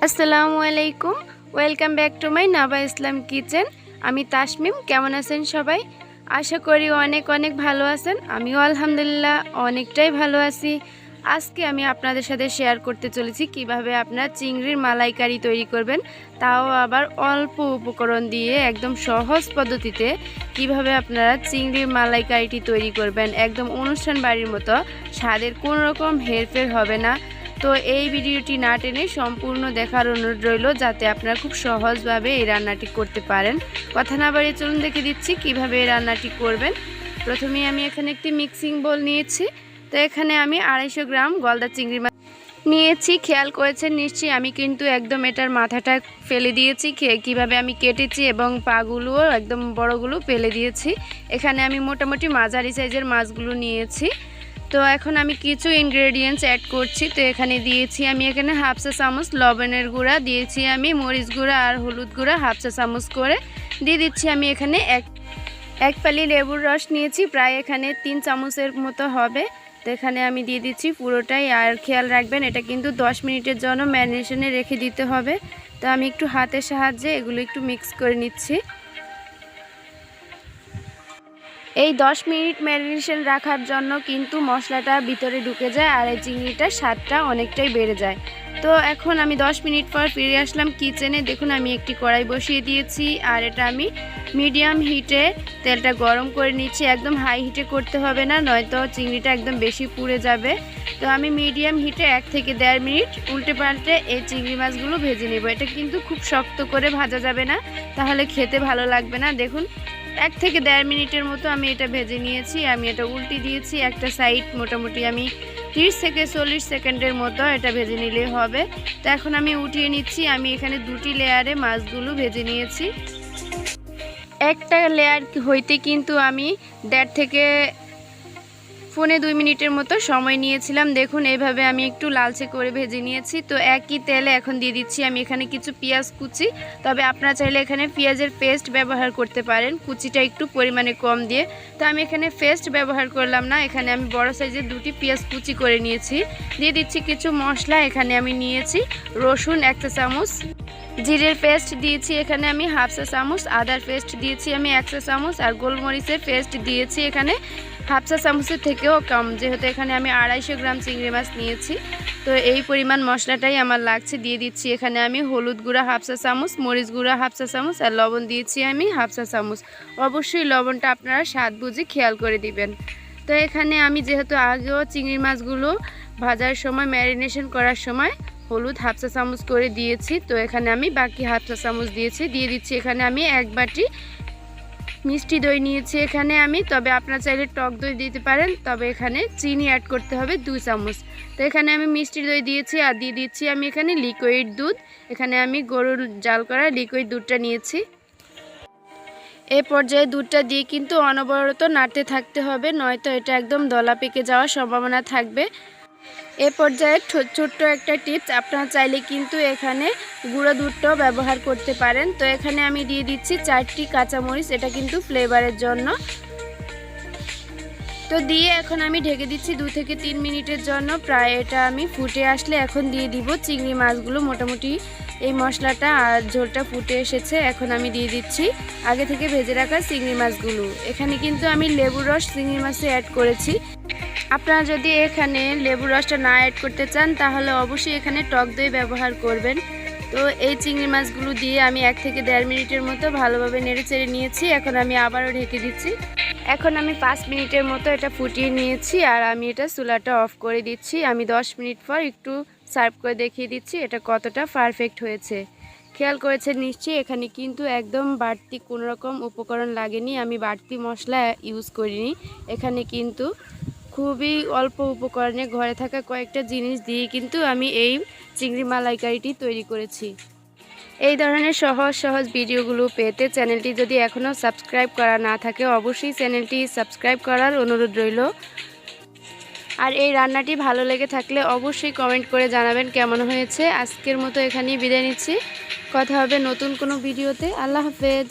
আসসালামু আলাইকুম। Welcome back to my Naba Islam kitchen. আমি তাসমিম। কেমন আছেন সবাই? আশা করি অনেক অনেক ভালো আছেন। আমিও আলহামদুলিল্লাহ অনেকটাই ভালো আছি। আজকে আমি আপনাদের সাথে শেয়ার করতে চলেছি কিভাবে আপনারা চিংড়ির মালাইকারি তৈরি করবেন, তাও আবার অল্প উপকরণ দিয়ে একদম সহজ পদ্ধতিতে কিভাবে আপনারা চিংড়ির মালাইকারিটি তৈরি করবেন। একদম অনুষ্ঠান বাড়ির মতো স্বাদের কোনো রকম হেরফের হবে না। তো এই ভিডিওটি না টেনে সম্পূর্ণ দেখার অনুরোধ রইল, যাতে আপনারা খুব সহজভাবে এই রান্নাটি করতে পারেন। কথা না বাড়িয়ে চলুন দেখে দিচ্ছি কিভাবে এই রান্নাটি করবেন। প্রথমে আমি এখানে একটি মিক্সিং বোল নিয়েছি। তো এখানে আমি 250 গ্রাম গলদা চিংড়ি মাছ নিয়েছি। খেয়াল করেছেন নিশ্চয়ই, আমি কিন্তু একদম এটার মাথাটা ফেলে দিয়েছি, কিভাবে আমি কেটেছি এবং পাগুলোও একদম বড়গুলো ফেলে দিয়েছি। এখানে আমি মোটামুটি মাঝারি সাইজের মাছগুলো নিয়েছি। তো এখন আমি কিছু ইনগ্রেডিয়েন্টস অ্যাড করছি। তো এখানে দিয়েছি আমি এখানে হাফ চা চামচ লবণের গুঁড়া, দিয়েছি আমি মরিচ গুঁড়া আর হলুদ গুঁড়া হাফ চা চামচ করে দিয়ে দিচ্ছি। আমি এখানে এক ফালি লেবুর রস নিয়েছি, প্রায় এখানে 3 চামচের মতো হবে। তো এখানে আমি দিয়ে দিচ্ছি পুরোটাই। আর খেয়াল রাখবেন, এটা কিন্তু 10 মিনিটের জন্য ম্যারিনেশনে রেখে দিতে হবে। তো আমি একটু হাতের সাহায্যে এগুলো একটু মিক্স করে নিচ্ছি। এই 10 মিনিট ম্যারিনেশন রাখার জন্য কিন্তু মশলাটা ভিতরে ঢুকে যায় আর এই চিংড়িটার স্বাদটা অনেকটাই বেড়ে যায়। তো এখন আমি 10 মিনিট পর ফিরে আসলাম কিচেনে। দেখুন আমি একটি কড়াই বসিয়ে দিয়েছি আর এটা আমি মিডিয়াম হিটে তেলটা গরম করে নিচ্ছি। একদম হাই হিটে করতে হবে না, নয়তো চিংড়িটা একদম বেশি পুড়ে যাবে। তো আমি মিডিয়াম হিটে 1 থেকে 1.5 মিনিট উল্টে পাল্টে এই চিংড়ি মাছগুলো ভেজে নেব। এটা কিন্তু খুব শক্ত করে ভাজা যাবে না, তাহলে খেতে ভালো লাগবে না। দেখুন 1 থেকে 1.5 মিনিটের মতো আমি এটা ভেজে নিয়েছি। আমি এটা উল্টে দিয়েছি। একটা সাইড মোটামুটি আমি 30 থেকে 40 সেকেন্ডের মতো এটা ভেজে নিলে হবে। তো এখন আমি উঠিয়ে নিচ্ছি। আমি এখানে 2টি লেয়ারে মাছগুলো ভেজে নিয়েছি। একটা লেয়ার হইতে কিন্তু আমি 1.5 থেকে 1.25 মিনিটের মতো সময় নিয়েছিলাম। দেখুন এইভাবে আমি একটু লালচে করে ভেজে নিয়েছি। তো একই তেলে এখন দিয়ে দিচ্ছি আমি এখানে কিছু পেঁয়াজ কুচি। তবে আপনারা চাইলে এখানে পেঁয়াজের পেস্ট ব্যবহার করতে পারেন, কুচিটা একটু পরিমাণে কম দিয়ে। তো আমি এখানে পেস্ট ব্যবহার করলাম না, এখানে আমি বড় সাইজের 2টি পেঁয়াজ কুচি করে নিয়েছি। দিয়ে দিচ্ছি কিছু মশলা। এখানে আমি নিয়েছি রসুন 1 চা চামচ, জিরের পেস্ট দিয়েছি এখানে আমি হাফ চা চামচ, আদার পেস্ট দিয়েছি আমি 1 চা চামচ, আর গোলমরিচের পেস্ট দিয়েছি এখানে হাফ চা চামচের থেকেও কম, যেহেতু এখানে আমি 250 গ্রাম চিংড়ি মাছ নিয়েছি। তো এই পরিমাণ মশলাটাই আমার লাগছে। দিয়ে দিচ্ছি এখানে আমি হলুদ গুঁড়া হাফ চা চামচ, মরিচ গুঁড়া হাফ চা চামচ, আর লবণ দিয়েছি আমি হাফ চা চামচ। অবশ্যই লবণটা আপনারা স্বাদ বুঝে খেয়াল করে দিবেন। তো এখানে আমি যেহেতু আগেও চিংড়ি মাছগুলো ভাজার সময় ম্যারিনেশন করার সময় হলুদ হাফ চা চামচ করে দিয়েছি, তো এখানে আমি বাকি হাফ চা চামচ দিয়েছি। দিয়ে দিচ্ছি এখানে আমি 1 বাটি মিষ্টি দই নিয়েছি এখানে আমি। তবে আপনারা চাইলে টক দই দিতে পারেন, তবে এখানে চিনি অ্যাড করতে হবে 2 চামচ। তো এখানে আমি মিষ্টি দই দিয়েছি আর দিয়ে দিচ্ছি আমি এখানে লিকুইড দুধ। এখানে আমি গরুর জাল করা লিকুইড দুধটা নিয়েছি। এই পর্যায়ে দুধটা দিয়ে কিন্তু অনবরত নাড়তে থাকতে হবে, নয়তো এটা একদম দলা পেকে যাওয়ার সম্ভাবনা থাকবে। এ পর্যায়ে ছোট্ট একটা টিপস, আপনারা চাইলে কিন্তু এখানে গুঁড়ো দুধটাও ব্যবহার করতে পারেন। তো এখানে আমি দিয়ে দিচ্ছি 4টি কাঁচামরিচ, এটা কিন্তু ফ্লেভারের জন্য। তো দিয়ে এখন আমি ঢেকে দিচ্ছি 2 থেকে 3 মিনিটের জন্য। প্রায় এটা আমি ফুটে আসলে এখন দিয়ে দিব চিংড়ি মাছগুলো। মোটামুটি এই মশলাটা আর ঝোলটা ফুটে এসেছে। এখন আমি দিয়ে দিচ্ছি আগে থেকে ভেজে রাখা চিংড়ি মাছগুলো। এখানে কিন্তু আমি লেবুর রস চিংড়ি মাছে অ্যাড করেছি। আপনারা যদি এখানে লেবুর রসটা না অ্যাড করতে চান, তাহলে অবশ্যই এখানে টক দই ব্যবহার করবেন। তো এই চিংড়ি মাছগুলো দিয়ে আমি 1 থেকে 1.5 মিনিটের মতো ভালোভাবে নেড়ে চেড়ে নিয়েছি। এখন আমি আবারও ঢেকে দিচ্ছি। এখন আমি 5 মিনিটের মতো এটা ফুটিয়ে নিয়েছি আর আমি এটা চুলাটা অফ করে দিচ্ছি। আমি 10 মিনিট পর একটু সার্ভ করে দেখিয়ে দিচ্ছি এটা কতটা পারফেক্ট হয়েছে। খেয়াল করেছেন নিশ্চয়ই, এখানে কিন্তু একদম বাড়তি কোনো রকম উপকরণ লাগেনি, আমি বাড়তি মশলা ইউজ করিনি। এখানে কিন্তু খুবই অল্প উপকরণে ঘরে থাকা কয়েকটা জিনিস দিয়ে কিন্তু আমি এই চিংড়ি মালাইকারিটি তৈরি করেছি। এই ধরনের সহজ সহজ ভিডিওগুলো পেতে চ্যানেলটি যদি এখনও সাবস্ক্রাইব করা না থাকে, অবশ্যই চ্যানেলটি সাবস্ক্রাইব করার অনুরোধ রইল। আর এই রান্নাটি ভালো লেগে থাকলে অবশ্যই কমেন্ট করে জানাবেন কেমন হয়েছে। আজকের মতো এখানেই বিদায় নিচ্ছি। কথা হবে নতুন কোনো ভিডিওতে। আল্লাহ হাফেজ।